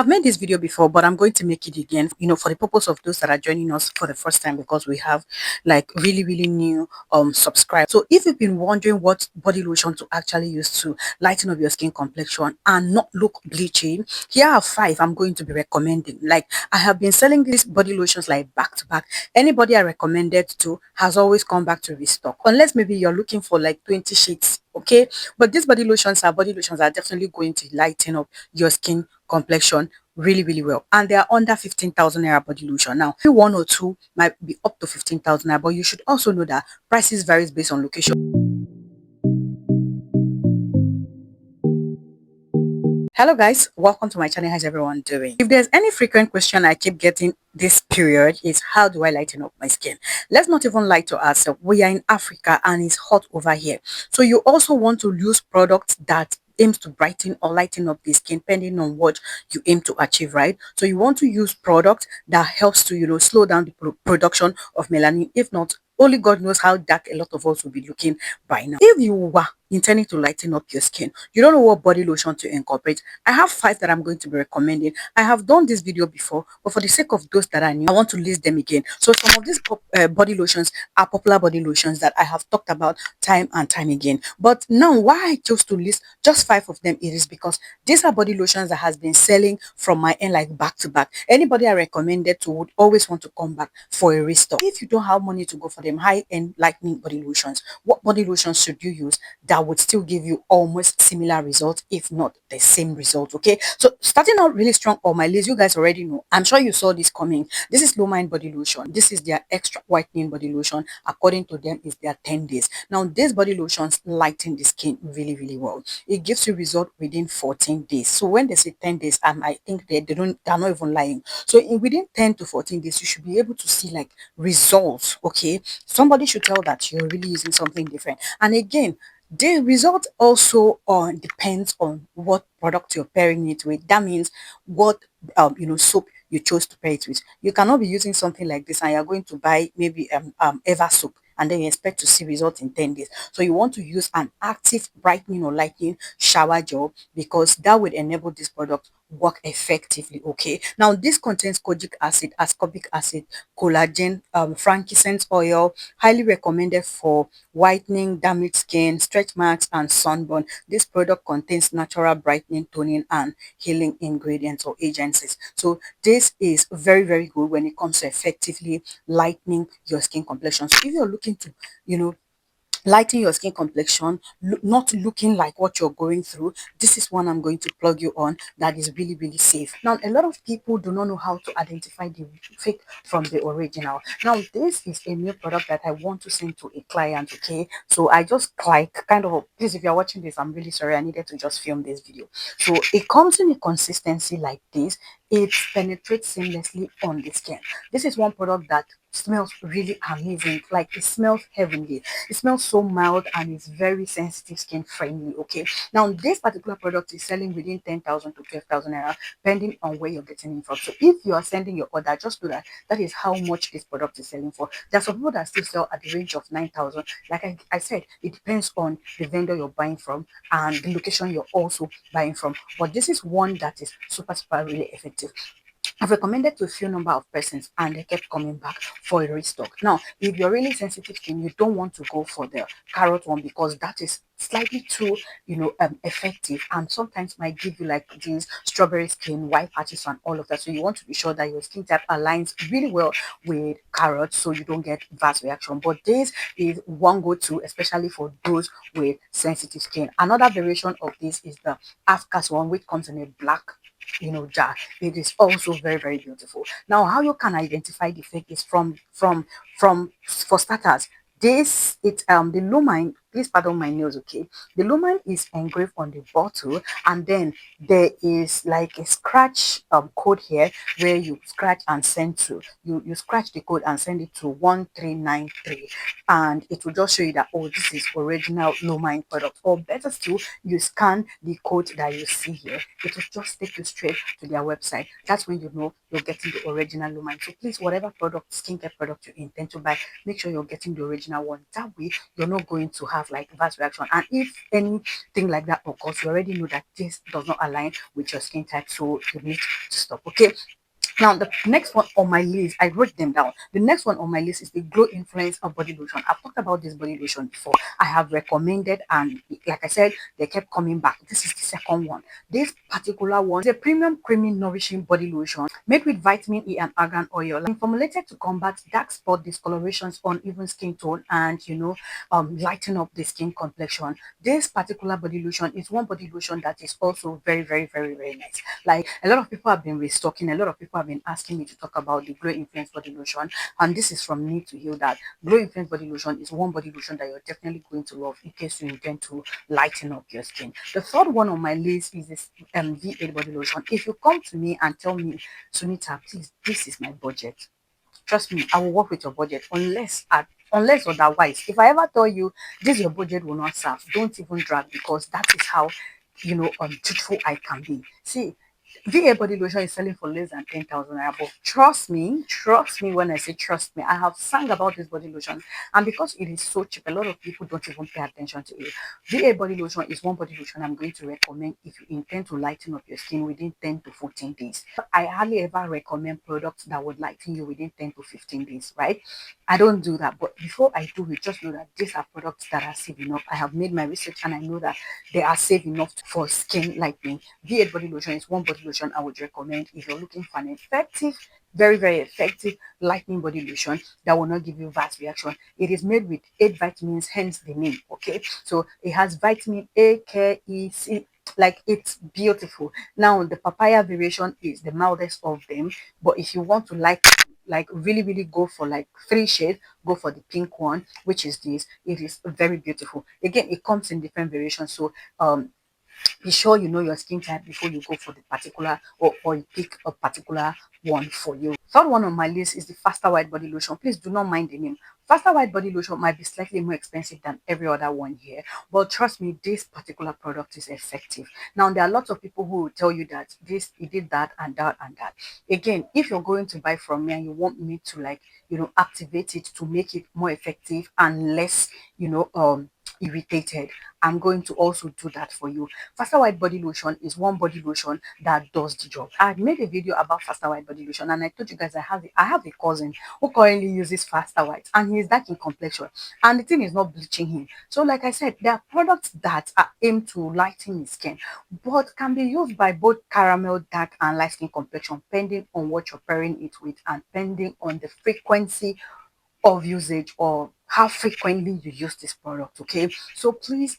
I've made this video before, but I'm going to make it again, for the purpose of those that are joining us for the first time, because we have like really new subscribers. So if you've been wondering what body lotion to actually use to lighten up your skin complexion and not look bleachy, here are 5 I'm going to be recommending. Like, I have been selling these body lotions like back to back. Anybody I recommended to has always come back to restock, unless maybe you're looking for like 20 shades. Okay, but these body lotions are definitely going to lighten up your skin complexion really well, and they are under 15,000 naira body lotion. Now maybe one or two might be up to 15,000 naira, but you should also know that prices varies based on location. Hello guys, welcome to my channel. How's everyone doing? If there's any frequent question I keep getting this period is, how do I lighten up my skin? Let's not even lie to ourselves. We are in Africa and it's hot over here, so you also want to use products that aims to brighten or lighten up the skin, depending on what you aim to achieve, right? So you want to use product that helps to slow down the production of melanin. If not, only God knows how dark a lot of us will be looking by now. If you were intending to lighten up your skin, you don't know what body lotion to incorporate, I have 5 that I'm going to be recommending. I have done this video before, but for the sake of those that are new, I want to list them again. So some of these body lotions are popular body lotions that I have talked about time and time again. But now, why I chose to list just 5 of them, it is because these are body lotions that has been selling from my end like back to back. Anybody I recommended to would always want to come back for a restock. If you don't have money to go for them high-end lightning body lotions, what body lotions should you use that would still give you almost similar results, if not the same result? Okay, so starting out really strong on my list, you guys already know, I'm sure you saw this coming. This is Lumine body lotion. This is their extra whitening body lotion. According to them, is their 10 days. Now these body lotions lighten the skin really well. It gives you result within 14 days. So when they say 10 days, I think they're not even lying. So within 10 to 14 days, you should be able to see like results. Okay, somebody should tell that you're really using something different. And again, the result also depends on what product you're pairing it with. That means what soap you chose to pair it with. You cannot be using something like this and you're going to buy maybe Eva soap and then you expect to see results in 10 days. So you want to use an active brightening or lightening shower gel, because that would enable this product work effectively. Okay, now this contains kojic acid, ascorbic acid, collagen, frankincense oil, highly recommended for whitening, damaged skin, stretch marks and sunburn. This product contains natural brightening, toning and healing ingredients or agencies. So this is very good when it comes to effectively lightening your skin complexion. So if you're looking to lighten your skin complexion, not looking like what you're going through, this is one I'm going to plug you on that is really safe. Now a lot of people do not know how to identify the fake from the original. Now this is a new product that I want to send to a client. Okay, so I just like kind of, please, if you're watching this, I'm really sorry, I needed to just film this video. So it comes in a consistency like this. It penetrates seamlessly on the skin. This is one product that smells really amazing. Like, it smells heavenly. It smells so mild and it's very sensitive skin friendly. Okay, now this particular product is selling within 10,000 to 12,000 naira, depending on where you're getting it from. So if you are sending your order, just know that that is how much this product is selling for. There are some people that still sell at the range of 9,000. Like I said, it depends on the vendor you're buying from and the location you're also buying from, but this is one that is super really effective. I've recommended to a few number of persons and they kept coming back for a restock. Now, if you're really sensitive skin, you don't want to go for the carrot one, because that is slightly too, effective, and sometimes might give you like these strawberry skin, white patches and all of that. So you want to be sure that your skin type aligns really well with carrot so you don't get adverse reaction. But this is one go-to, especially for those with sensitive skin. Another variation of this is the Afkas one, which comes in a black jar. It is also very beautiful. Now, how you can identify the fake is from for starters, this it's the Lumine, please pardon my nails. Okay, the Lumine is engraved on the bottle, and then there is like a scratch code here where you scratch and send to you scratch the code and send it to 1393, and it will just show you that, oh, this is original Lumine product. Or better still, you scan the code that you see here, it will just take you straight to their website. That's when you know you're getting the original Lumine. So please, whatever product, skincare product you intend to buy, make sure you're getting the original one. That way, you're not going to have like adverse reaction. And if anything like that occurs, you already know that this does not align with your skin type, so you need to stop. Okay. Now, the next one on my list, I wrote them down. The next one on my list is the Glow Influence of Body Lotion. I've talked about this body lotion before. I have recommended, and like I said, they kept coming back. This is the second one. This particular one is a premium creamy nourishing body lotion made with vitamin E and argan oil, and formulated to combat dark spot discolorations, uneven skin tone, and lighten up the skin complexion. This particular body lotion is one body lotion that is also very, very, very, very nice. Like, a lot of people have been restocking, a lot of people have been asking me to talk about the Glow Influence body lotion, and this is from me to you, that Glow Influence body lotion is one body lotion that you're definitely going to love in case you intend to lighten up your skin. The third one on my list is this V8 body lotion. If you come to me and tell me, Sunita, please, this is my budget, trust me, I will work with your budget, unless otherwise. If I ever tell you this your budget will not serve, don't even drag, because that is how truthful I can be. See, VA body lotion is selling for less than 10,000 naira. But trust me when I say trust me. I have sang about this body lotion, and because it is so cheap, a lot of people don't even pay attention to it. VA body lotion is one body lotion I'm going to recommend if you intend to lighten up your skin within 10 to 14 days. I hardly ever recommend products that would lighten you within 10 to 15 days, right? I don't do that. But before I do it, just know that these are products that are safe enough. I have made my research and I know that they are safe enough for skin lightening. V8 body lotion is one body lotion I would recommend if you're looking for an effective, very, very effective lightening body lotion that will not give you vast reaction. It is made with 8 vitamins, hence the name. Okay, so it has vitamin A, K, E, C. Like, it's beautiful. Now, the papaya variation is the mildest of them, but if you want to like really, really go for like 3 shades, go for the pink one, which is this. It is very beautiful. Again, it comes in different variations, so be sure you know your skin type before you go for the particular, or you pick a particular one for you. Third one on my list is the Faster White Body Lotion. Please do not mind the name. Faster White Body Lotion might be slightly more expensive than every other one here, but trust me, this particular product is effective. Now, there are lots of people who will tell you that this, it did that and that and that. Again, if you're going to buy from me and you want me to, like, activate it to make it more effective and less, irritated, I'm going to also do that for you. Faster White Body Lotion is one body lotion that does the job. I made a video about Faster White Body Lotion, and I told you guys I have a cousin who currently uses Faster White, and he's dark in complexion, and the thing is not bleaching him. So, like I said, there are products that are aimed to lighten his skin, but can be used by both caramel, dark, and light skin complexion, depending on what you're pairing it with, and depending on the frequency of usage, or how frequently you use this product. Okay, so please,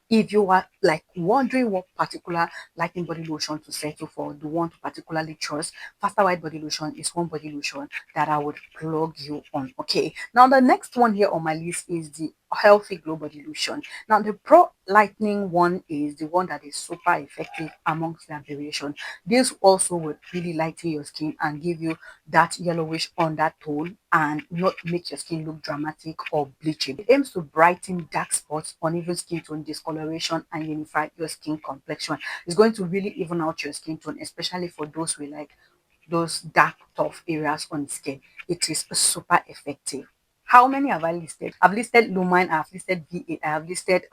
if you are like wondering what particular lighting body lotion to settle for, the one to particularly trust, Faster White Body Lotion is one body lotion that I would plug you on. Okay, now the next one here on my list is the Healthy Glow Body Lotion. Now, the Pro Lightning one is the one that is super effective amongst their variation. This also would really lighten your skin and give you that yellowish undertone, and not make your skin look dramatic or bleaching. It aims to brighten dark spots, uneven skin tone, discoloration, and unify your skin complexion. It's going to really even out your skin tone, especially for those with like those dark, tough areas on the skin. It is super effective. How many have I listed? I've listed Lumine, I've listed V8, I have listed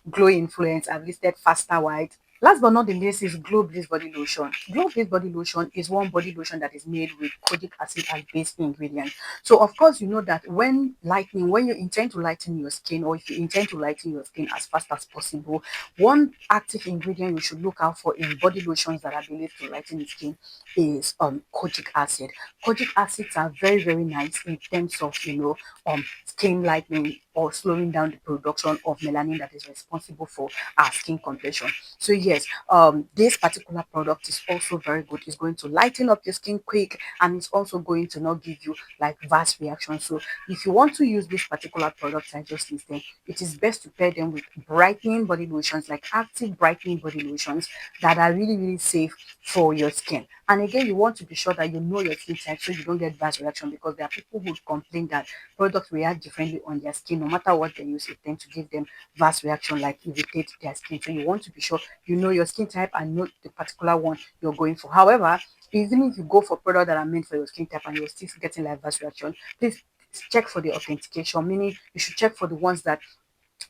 Glow Influence, I've listed Faster White. Last but not the least is Glow Bliss Body Lotion. Glow Bliss Body Lotion is one body lotion that is made with kojic acid as base ingredient. So, of course, you know that when you intend to lighten your skin, or if you intend to lighten your skin as fast as possible, one active ingredient you should look out for in body lotions that are believed to lighten the skin is kojic acid. Kojic acids are very, very nice in terms of skin lightening, or slowing down the production of melanin that is responsible for our skin complexion. So yes, this particular product is also very good. It's going to lighten up your skin quick, and it's also going to not give you like vast reactions. So if you want to use this particular product I just listed, it is best to pair them with brightening body lotions, like active brightening body lotions that are really, really safe for your skin. And again, you want to be sure that you know your skin type, so you don't get vast reaction, because there are people who complain that products react differently on their skin no matter what they use, it tends to give them vast reaction, like irritate their skin. So you want to be sure you know your skin type and know the particular one you're going for. However, even if you go for products that are meant for your skin type and you're still getting like adverse reaction, please check for the authentication, meaning you should check for the ones that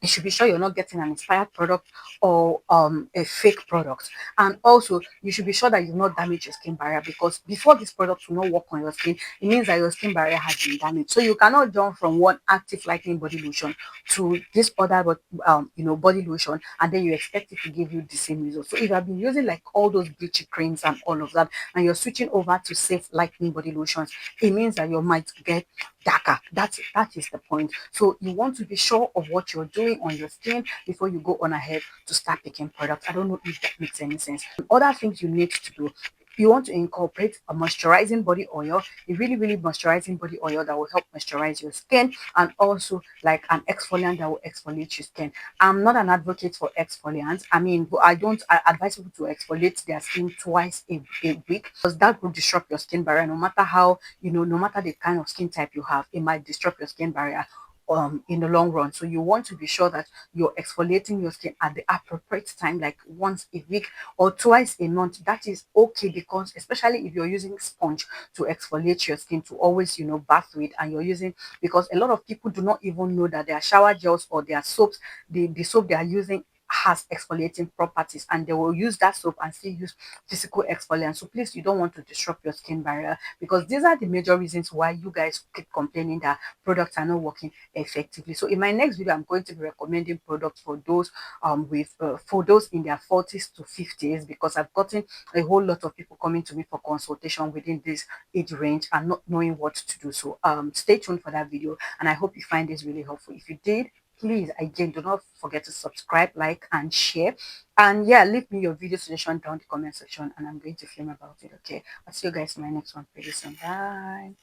you should be sure you're not getting an expired product or a fake product. And also you should be sure that you've not damaged your skin barrier, because before this product will not work on your skin, it means that your skin barrier has been damaged. So you cannot jump from one active lightening body lotion to this other body lotion, and then you expect it to give you the same result. So if you have been using like all those bleachy creams and all of that, and you're switching over to safe lightening body lotions, it means that you might get darker. That is the point. So you want to be sure of what you're doing on your skin before you go on ahead to start picking products. I don't know if that makes any sense. Other things you need to do, you want to incorporate a moisturizing body oil, a really moisturizing body oil that will help moisturize your skin, and also like an exfoliant that will exfoliate your skin. I'm not an advocate for exfoliants. I mean, I advise people to exfoliate their skin twice a week, because that will disrupt your skin barrier. No matter how, no matter the kind of skin type you have, it might disrupt your skin barrier in the long run. So you want to be sure that you're exfoliating your skin at the appropriate time, like once a week or twice a month. That is okay, because especially if you're using sponge to exfoliate your skin, to always bath with, and you're using, because a lot of people do not even know that their shower gels or their soaps, the soap they are using has exfoliating properties, and they will use that soap and still use physical exfoliant. So please, you don't want to disrupt your skin barrier, because these are the major reasons why you guys keep complaining that products are not working effectively. So in my next video, I'm going to be recommending products for those for those in their 40s to 50s, because I've gotten a whole lot of people coming to me for consultation within this age range and not knowing what to do. So stay tuned for that video, and I hope you find this really helpful. If you did, please again do not forget to subscribe, like, and share. And yeah, leave me your video suggestion down in the comment section, and I'm going to film about it. Okay, I'll see you guys in my next one pretty soon. Bye.